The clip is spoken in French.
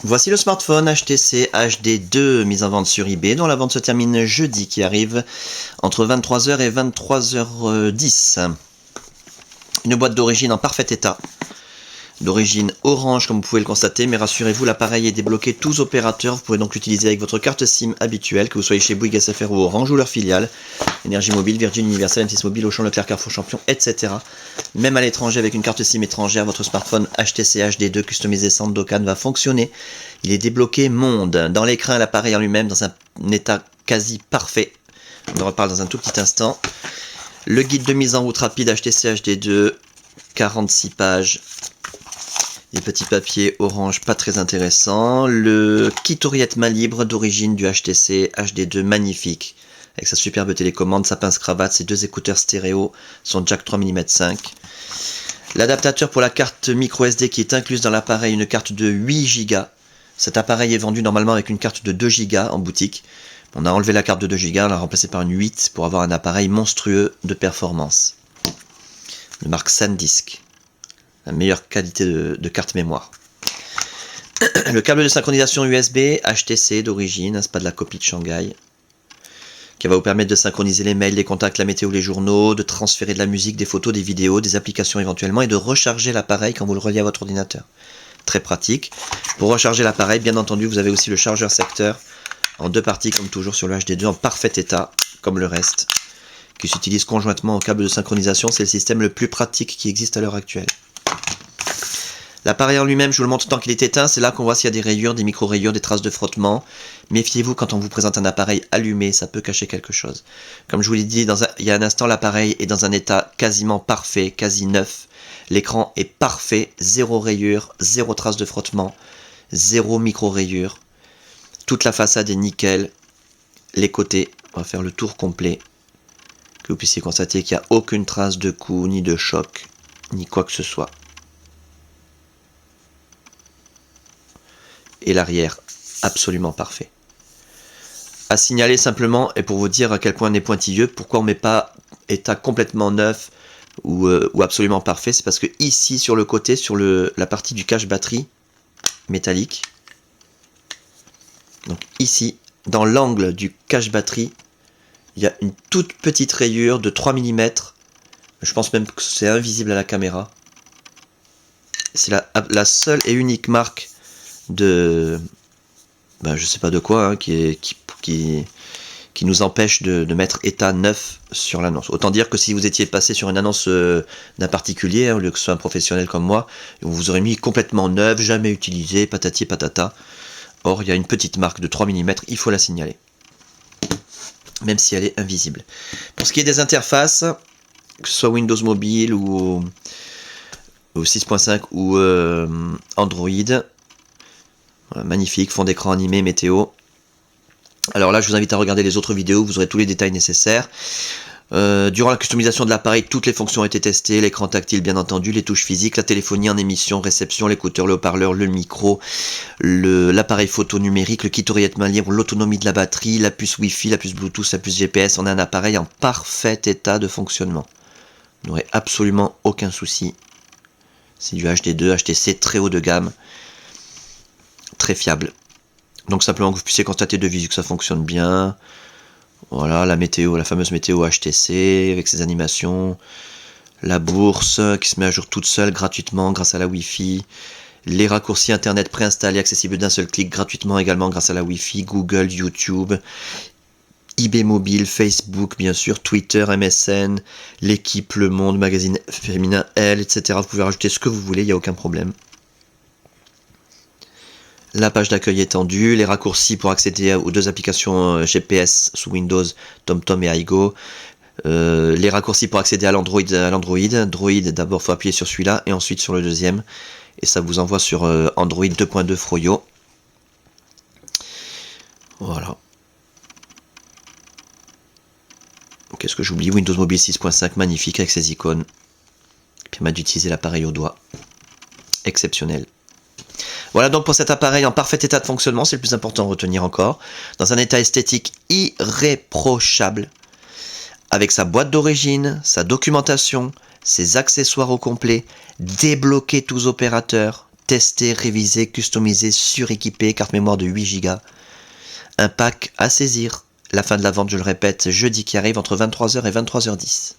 Voici le smartphone HTC HD2 mis en vente sur eBay, dont la vente se termine jeudi, qui arrive entre 23h et 23h10. Une boîte d'origine en parfait état, d'origine orange comme vous pouvez le constater, mais rassurez-vous, l'appareil est débloqué tous opérateurs, vous pourrez donc l'utiliser avec votre carte SIM habituelle, que vous soyez chez Bouygues SFR ou Orange ou leur filiale, Énergie Mobile, Virgin, Universal, M6 Mobile, Auchan, Leclerc, Carrefour, Champion, etc. Même à l'étranger avec une carte SIM étrangère, votre smartphone HTC HD2 customisé Sandokan va fonctionner. Il est débloqué monde. Dans l'écran, l'appareil en lui-même dans un état quasi parfait. On en reparle dans un tout petit instant. Le guide de mise en route rapide HTC HD2, 46 pages. Des petits papiers orange pas très intéressants. Le kit oreillette main libre d'origine du HTC HD2 magnifique. Avec sa superbe télécommande, sa pince-cravate, ses deux écouteurs stéréo, son jack 3 mm 5. L'adaptateur pour la carte micro SD qui est incluse dans l'appareil, une carte de 8 Go. Cet appareil est vendu normalement avec une carte de 2 Go en boutique. On a enlevé la carte de 2 Go, on l'a remplacée par une 8 pour avoir un appareil monstrueux de performance. De marque SanDisk. La meilleure qualité de carte mémoire. Le câble de synchronisation USB HTC d'origine, c'est pas de la copie de Shanghai, qui va vous permettre de synchroniser les mails, les contacts, la météo, les journaux, de transférer de la musique, des photos, des vidéos, des applications éventuellement, et de recharger l'appareil quand vous le reliez à votre ordinateur. Très pratique. Pour recharger l'appareil, bien entendu, vous avez aussi le chargeur secteur, en deux parties comme toujours sur le HD2, en parfait état, comme le reste, qui s'utilise conjointement au câble de synchronisation. C'est le système le plus pratique qui existe à l'heure actuelle. L'appareil en lui-même, je vous le montre tant qu'il est éteint, c'est là qu'on voit s'il y a des rayures, des micro-rayures, des traces de frottement. Méfiez-vous quand on vous présente un appareil allumé, ça peut cacher quelque chose. Comme je vous l'ai dit il y a un instant, l'appareil est dans un état quasiment parfait, quasi neuf. L'écran est parfait, zéro rayure, zéro trace de frottement, zéro micro-rayure. Toute la façade est nickel. Les côtés, on va faire le tour complet. Que vous puissiez constater qu'il n'y a aucune trace de coup, ni de choc, ni quoi que ce soit. Et l'arrière, absolument parfait. À signaler simplement, et pour vous dire à quel point on est pointilleux, pourquoi on ne met pas état complètement neuf ou absolument parfait, c'est parce que ici sur le côté, sur la partie du cache batterie métallique, donc ici, dans l'angle du cache batterie, il y a une toute petite rayure de 3 mm, je pense même que c'est invisible à la caméra. C'est la seule et unique marque de je sais pas de quoi hein, qui nous empêche de mettre état neuf sur l'annonce. Autant dire que si vous étiez passé sur une annonce d'un particulier, au lieu que ce soit un professionnel comme moi, on vous aurait mis complètement neuf, jamais utilisé, patati patata. Or il y a une petite marque de 3 mm, il faut la signaler, même si elle est invisible. Pour ce qui est des interfaces, que ce soit Windows Mobile ou 6.5 ou Android, voilà, magnifique, fond d'écran animé, météo. Alors là, je vous invite à regarder les autres vidéos, vous aurez tous les détails nécessaires. Durant la customisation de l'appareil, toutes les fonctions ont été testées, l'écran tactile bien entendu, les touches physiques, la téléphonie en émission, réception, l'écouteur, le haut-parleur, le micro, l'appareil photo numérique, le kit oreillette main libre, l'autonomie de la batterie, la puce Wi-Fi, la puce Bluetooth, la puce GPS. On a un appareil en parfait état de fonctionnement. Vous n'aurez absolument aucun souci. C'est du HD2, HTC très haut de gamme. Très fiable. Donc simplement que vous puissiez constater de visu que ça fonctionne bien. Voilà, la météo, la fameuse météo HTC avec ses animations. La bourse qui se met à jour toute seule gratuitement grâce à la Wi-Fi. Les raccourcis internet préinstallés accessibles d'un seul clic gratuitement également grâce à la Wi-Fi. Google, YouTube, eBay Mobile, Facebook bien sûr, Twitter, MSN, l'équipe, Le Monde, magazine féminin Elle, etc. Vous pouvez rajouter ce que vous voulez, il n'y a aucun problème. La page d'accueil étendue, les raccourcis pour accéder aux deux applications GPS sous Windows, TomTom et iGo. Les raccourcis pour accéder à l'Android. Droid, d'abord il faut appuyer sur celui-là et ensuite sur le deuxième. Et ça vous envoie sur Android 2.2 Froyo. Voilà. Qu'est-ce que j'oublie? Windows Mobile 6.5 magnifique avec ses icônes. Qui permet d'utiliser l'appareil au doigt. Exceptionnel. Voilà donc pour cet appareil en parfait état de fonctionnement, c'est le plus important à retenir encore, dans un état esthétique irréprochable, avec sa boîte d'origine, sa documentation, ses accessoires au complet, débloquer tous opérateurs, testé, révisé, customisé, suréquipé, carte mémoire de 8 Go. Un pack à saisir. La fin de la vente, je le répète, jeudi qui arrive entre 23h et 23h10.